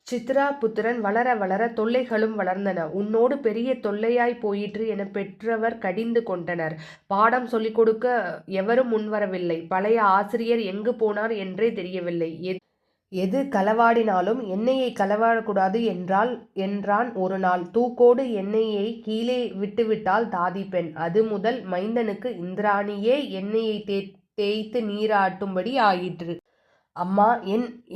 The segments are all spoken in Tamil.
சித்ராபுத்திரன் வளர வளர தொல்லைகளும் வளர்ந்தன. உன்னோடு பெரிய தொல்லையாய் போயிற்று என பெற்றவர் கடிந்து கொண்டனர். பாடம் சொல்லிக் கொடுக்க எவரும் முன்வரவில்லை. பழைய ஆசிரியர் எங்கு போனார் என்றே தெரியவில்லை. எது களவாடினாலும் எண்ணெயை களவாடக்கூடாது என்றான் ஒரு நாள். தூக்கோடு எண்ணெயை கீழே விட்டுவிட்டால் தாதி பெண். அது முதல் மைந்தனுக்கு இந்திராணியே எண்ணெயை தேய்த்து நீராட்டும்படி ஆயிற்று. அம்மா,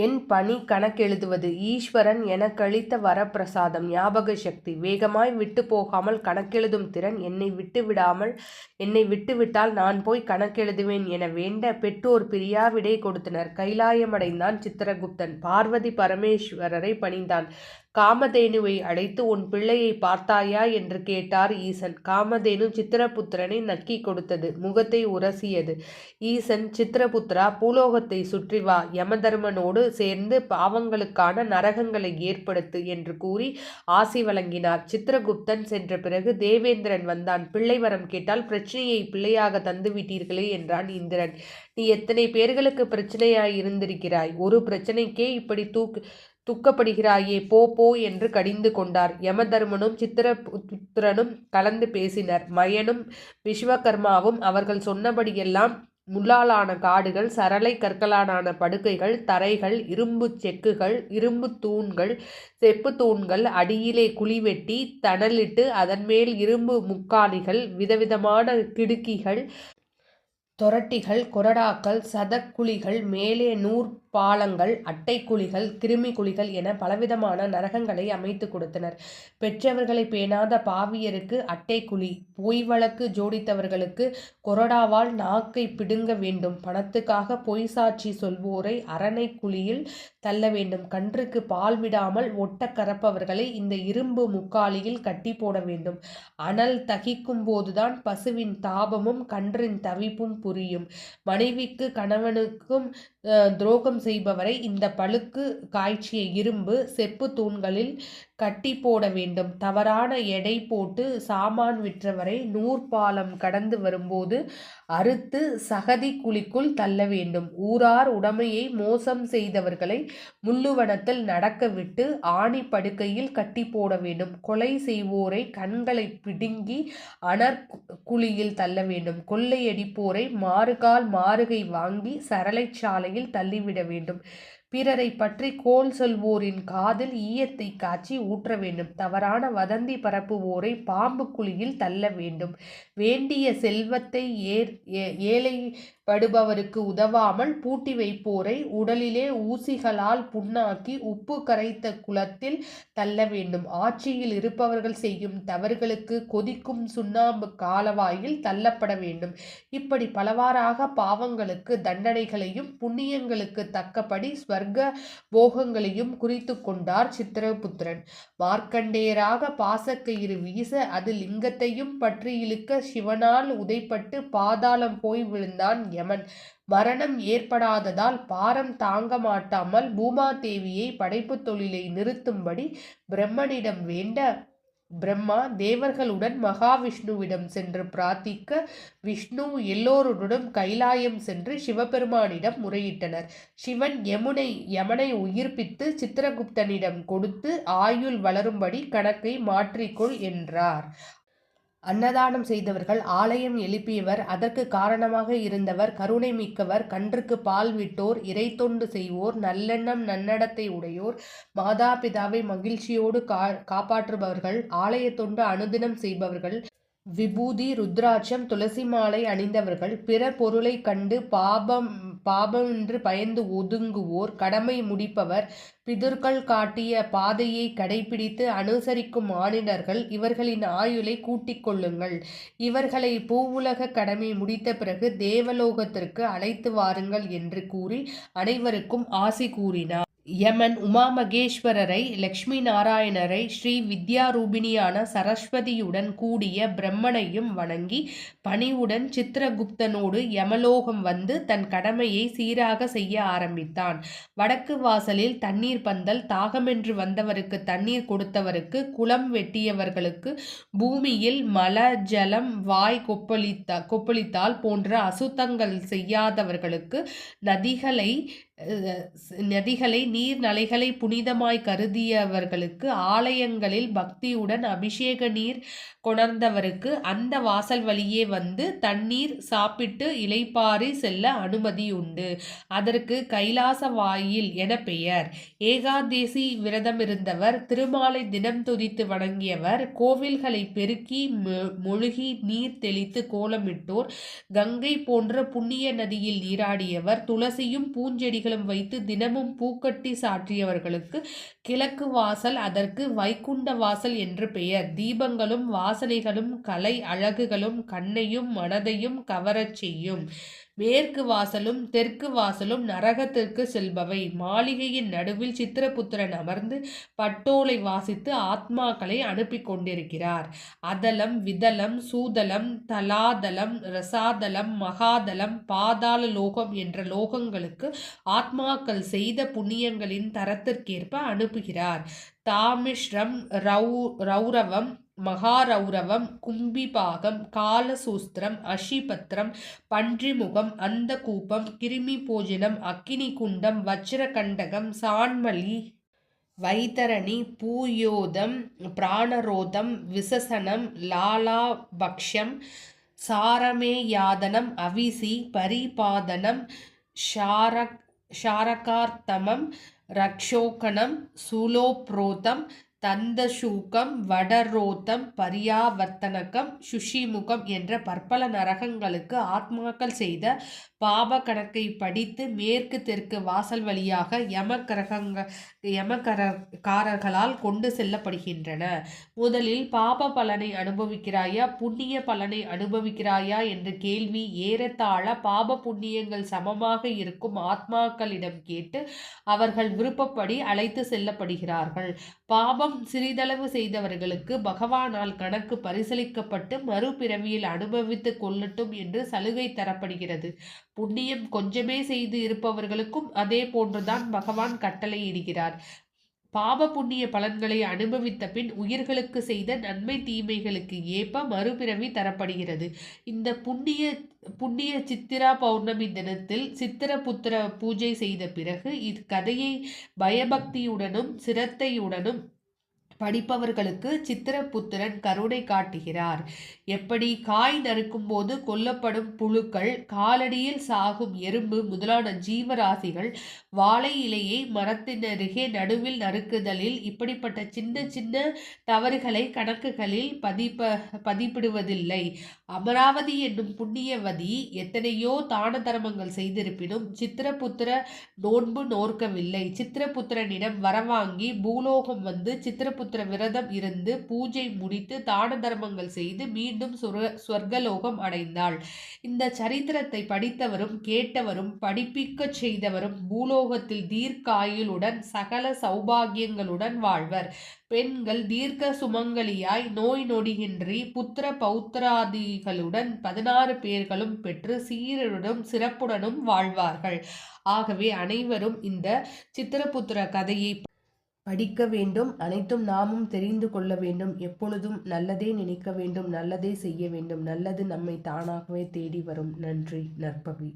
என் பணி கணக்கெழுதுவது. ஈஸ்வரன் எனக்களித்த வரப்பிரசாதம். ஞாபக சக்தி. வேகமாய் விட்டு போகாமல் கணக்கெழுதும் திறன். என்னை விட்டுவிட்டால் நான் போய் கணக்கெழுதுவேன் என வேண்ட பெற்றோர் பிரியாவிடை கொடுத்தனர். கைலாயமடைந்தான் சித்திரகுப்தன். பார்வதி பரமேஸ்வரரை பணிந்தான். காமதேனுவை அழைத்து உன் பிள்ளையை பார்த்தாயா என்று கேட்டார் ஈசன். காமதேனு சித்திரபுத்திரனை நக்கி கொடுத்தது. முகத்தை உரசியது. ஈசன், சித்திரபுத்திரா, பூலோகத்தை சுற்றி வா. யமதர்மனோடு சேர்ந்து பாவங்களுக்கான நரகங்களை ஏற்படுத்து என்று கூறி ஆசி வழங்கினார். சித்திரகுப்தன் சென்ற பிறகு தேவேந்திரன் வந்தான். பிள்ளை வரம் கேட்டால் பிரச்சனையை பிள்ளையாக தந்துவிட்டீர்களே என்றான் இந்திரன். நீ எத்தனை பேர்களுக்கு பிரச்சனையாய் இருந்திருக்கிறாய். ஒரு பிரச்சனைக்கே இப்படி துக்கப்படுகிறாயே, போ போ என்று கடிந்து கொண்டார். யமதர்மனும் சித்திரபுத்திரனும் கலந்து பேசினர். மயனும் விஸ்வகர்மாவும் அவர்கள் சொன்னபடியெல்லாம் முள்ளாலான காடுகள், சரளை கற்களாலான படுக்கைகள், தரைகள், இரும்பு செக்குகள், இரும்பு தூண்கள், செப்பு தூண்கள், அடியிலே குழி வெட்டி தணலிட்டு அதன்மேல் இரும்பு முக்காலிகள், விதவிதமான கிடுக்கிகள், தொரட்டிகள், கொரடாக்கள், சதக்குழிகள், மேலே பாலங்கள், அட்டை குழிகள், கிருமி குழிகள் என பலவிதமான நரகங்களை அமைத்து கொடுத்தனர். பெற்றவர்களை பேணாத பாவியருக்கு அட்டை குழி, பொய் வழக்கு ஜோடித்தவர்களுக்கு கொரடாவால் நாக்கை பிடுங்க வேண்டும். பணத்துக்காக பொய் சாட்சி சொல்வோரை அரணை குழியில் தள்ள வேண்டும். கன்றுக்கு பால் விடாமல் ஒட்ட கறப்பவர்களை இந்த இரும்பு முக்காலியில் கட்டி போட வேண்டும். அனல் தகிக்கும் போதுதான் பசுவின் தாபமும் கன்றின் தவிப்பும் புரியும். மனைவிக்கு கணவனுக்கும் துரோகம் செய்பவரை இந்த பழுக்கு காய்ச்சிய இரும்பு செப்பு தூண்களில் கட்டி போட வேண்டும். தவறான எடை போட்டு சாமான் விற்றவரை நூற்பாலம் கடந்து வரும்போது அறுத்து சகதி குழிக்குள் தள்ள வேண்டும். ஊரார் உடைமையை மோசம் செய்தவர்களை முள்ளுவனத்தில் நடக்க விட்டு ஆணி படுக்கையில் கட்டி போட வேண்டும். கொலை செய்வோரை கண்களை பிடுங்கி அனற்குழியில் தள்ள வேண்டும். கொள்ளையடிப்போரை மாறுகால் மாறுகை வாங்கி சரளை சாலையில் தள்ளிவிட வேண்டும். பிறரை பற்றி கோல் சொல்வோரின் காதில் ஈயத்தை காய்ச்சி ஊற்ற வேண்டும். தவறான வதந்தி பரப்புவோரை பாம்பு குழியில் தள்ள வேண்டும். வேண்டிய செல்வத்தை ஏழைப்படுபவருக்கு உதவாமல் பூட்டி வைப்போரை உடலிலே ஊசிகளால் புண்ணாக்கி உப்பு கரைத்த குளத்தில் தள்ள வேண்டும். ஆட்சியில் இருப்பவர்கள் செய்யும் தவறுகளுக்கு கொதிக்கும் சுண்ணாம்பு காலவாயில் தள்ளப்பட வேண்டும். இப்படி பலவாறாக பாவங்களுக்கு தண்டனைகளையும் புண்ணியங்களுக்கு தக்கபடி ஸ்வர்க்க போகங்களையும் குறித்து கொண்டார் சித்திரபுத்திரன். மார்க்கண்டேயராக பாசக்கயிறு வீச அது லிங்கத்தையும் பற்றி இழுக்க சிவனால் உதைப்பட்டு பாதாளம் போய் விழுந்தான் யமன். மரணம் ஏற்படாததால் பாரம் தாங்க மாட்டாமல் பூமாதேவியை படைப்பு தொழிலை நிறுத்தும்படி பிரம்மனிடம் வேண்ட பிரம்மா தேவர்களுடன் மகாவிஷ்ணுவிடம் சென்று பிரார்த்திக்க விஷ்ணு எல்லோருடனும் கைலாயம் சென்று சிவபெருமானிடம் முறையிட்டனர். சிவன் யமனை உயிர்ப்பித்து சித்திரகுப்தனிடம் கொடுத்து ஆயுள் வளரும்படி கணக்கை மாற்றிக்கொள் என்றார். அன்னதானம் செய்தவர்கள், ஆலயம் எழுப்பியவர், அதற்கு காரணமாக இருந்தவர், கருணை மிக்கவர், கன்றுக்கு பால் விட்டோர், இறைத்தொண்டு செய்வோர், நல்லெண்ணம் நன்னடத்தை உடையோர், மாதா பிதாவை மகிழ்ச்சியோடு காப்பாற்றுபவர்கள், ஆலய தொண்டு அனுதினம் செய்பவர்கள், விபூதி ருத்ராட்சம் துளசி மாலை அணிந்தவர்கள், பிற பொருளை கண்டு பாபமென்று பயந்து ஒதுங்குவோர், கடமை முடிப்பவர், பிதுர்கள் காட்டிய பாதையை கடைபிடித்து அனுசரிக்கும் மானிடர்கள், இவர்களின் ஆயுளை கூட்டிக் கொள்ளுங்கள். இவர்களை பூவுலக கடமை முடித்த பிறகு தேவலோகத்திற்கு அழைத்து வாருங்கள் என்று கூறி அனைவருக்கும் ஆசி கூறினார். யமன் உமாமகேஸ்வரரை, லக்ஷ்மி நாராயணரை, ஸ்ரீ வித்யாரூபிணியான சரஸ்வதியுடன் கூடிய பிரம்மனையும் வணங்கி பணிவுடன் சித்திரகுப்தனோடு யமலோகம் வந்து தன் கடமையை சீராக செய்ய ஆரம்பித்தான். வடக்கு வாசலில் தண்ணீர் பந்தல், தாகமென்று வந்தவருக்கு தண்ணீர் கொடுத்தவருக்கு, குளம் வெட்டியவர்களுக்கு, பூமியில் மல ஜலம் வாய் கொப்பளித்தால் போன்ற அசுத்தங்கள் செய்யாதவர்களுக்கு, நதிகளை நதிகளை நீர்நிலைகளை புனிதமாய் கருதியவர்களுக்கு, ஆலயங்களில் பக்தியுடன் அபிஷேக நீர் கொணர்ந்தவருக்கு அந்த வாசல் வழியே வந்து தண்ணீர் சாப்பிட்டு இளைப்பாறி செல்ல அனுமதியுண்டு. அதற்கு கைலாச வாயில் என பெயர். ஏகாதேசி விரதமிருந்தவர், திருமாலை தினம் துதித்து வணங்கியவர், கோவில்களை பெருக்கி மொழுகி நீர் தெளித்து கோலமிட்டோர், கங்கை போன்ற புண்ணிய நதியில் நீராடியவர், துளசியும் பூஞ்செடிகளும் வைத்து தினமும் பூக்கட்டி சாற்றியவர்களுக்கு கிழக்கு வாசல், அதற்கு வைகுண்ட வாசல் என்று பெயர். தீபங்களும் வாசனைகளும் கலை அழகுகளும் கண்ணையும் மனதையும் கவரச் செய்யும். மேற்கு வாசலும் தெற்கு வாசலும் நரகத்திற்கு செல்பவை. மாளிகையின் நடுவில் சித்திரபுத்திரன் அமர்ந்து பட்டோலை வாசித்து ஆத்மாக்களை அனுப்பி கொண்டிருக்கிறார். அதலம், விதலம், சூதலம், தலாதலம், ரசாதலம், மகாதலம், பாதாள லோகம் என்ற லோகங்களுக்கு ஆத்மாக்கள் செய்த புண்ணியங்களின் தரத்திற்கேற்ப அனுப்புகிறார். தாமிஷ்ரம், ரௌரவம், மகாரௌரவம், கும்பிபாகம், காலசூஸ்திரம், அஷிபத்திரம், பன்றிமுகம், அந்தகூபம், கிருமி போஜனம், அக்கினி குண்டம், வஜ்ரகண்டகம், சான்மலி, வைத்தரணி, பூயோதம், பிராணரோதம், விசசனம், லாலாபக்ஷம், சாரமேயாதனம், அவிசி, பரிபாதனம், ஷாரகார்த்தமம், ரக்ஷோகணம், சூலோப்ரோதம், தந்தசூகம், வடரோத்தம், பரியாவர்த்தனகம், சுஷிமுகம் என்ற பற்பல நரகங்களுக்கு ஆத்மாக்கள் செய்த பாப கணக்கை படித்து மேற்கு தெற்கு வாசல் வழியாக யமகாரர்களால் கொண்டு செல்லப்படுகின்றன. முதலில் பாப பலனை அனுபவிக்கிறாயா, புண்ணிய பலனை அனுபவிக்கிறாயா என்ற கேள்வி ஏறத்தாழ பாப புண்ணியங்கள் சமமாக இருக்கும் ஆத்மாக்களிடம் கேட்டு அவர்கள் விருப்பப்படி அழைத்து செல்லப்படுகிறார்கள். பாபம் சிறிதளவு செய்தவர்களுக்கு பகவானால் கணக்கு பரிசீலிக்கப்பட்டு மறுபிறவியில் அனுபவித்து கொள்ளட்டும் என்று சலுகை தரப்படுகிறது. புண்ணியம் கொஞ்சமே செய்து இருப்பவர்களுக்கும் அதே போன்றுதான் பகவான் கட்டளையிடுகிறார். பாப புண்ணிய பலன்களை அனுபவித்த பின் உயிர்களுக்கு செய்த நன்மை தீமைகளுக்கு ஏற்ப மறுபிறவி தரப்படுகிறது. இந்த புண்ணிய சித்திரா பௌர்ணமி தினத்தில் சித்திரபுத்திர பூஜை செய்த பிறகு இக்கதையை பயபக்தியுடனும் சிரத்தையுடனும் படிப்பவர்களுக்கு சித்திரபுத்திரன் கருணை காட்டுகிறார். எப்படி காய் நறுக்கும் போது கொல்லப்படும் புழுக்கள், காலடியில் சாகும் எறும்பு முதலான ஜீவராசிகள் வாழை இலையை மரத்தினருகே நடுவில் நறுக்குதலில் இப்படிப்பட்ட சின்ன சின்ன தவறுகளை கணக்குகளில் பதிப்பிடுவதில்லை. அமராவதி என்னும் புண்ணியவதி எத்தனையோ தான தர்மங்கள் செய்திருப்பினும் சித்திரபுத்திர நோன்பு நோற்கவில்லை. சித்திரபுத்திரனிடம் வரவாங்கி பூலோகம் வந்து சித்திரபுத்திர விரதம் இருந்து பூஜை முடித்து தான தர்மங்கள் செய்து மீண்டும் சொர்க்கலோகம் அடைந்தாள். இந்த சரித்திரத்தை படித்தவரும் கேட்டவரும் படிப்பிக்க செய்தவரும் பூலோகத்தில் தீர்க்காயுளுடன் சகல சௌபாகியங்களுடன் வாழ்வர். பெண்கள் தீர்க்க சுமங்கலியாய் நோய் நொடியின்றி புத்திர பௌத்திராதிகளுடன் 16 பேர்களும் பெற்று சீருடனும் சிறப்புடனும் வாழ்வார்கள். ஆகவே அனைவரும் இந்த சித்திரபுத்திர கதையை படிக்க வேண்டும். அனைத்தும் நாமும் தெரிந்து கொள்ள வேண்டும். எப்பொழுதும் நல்லதே நினைக்க வேண்டும், நல்லதே செய்ய வேண்டும். நல்லது நம்மை தானாகவே தேடி வரும். நன்றி. நற்பவி.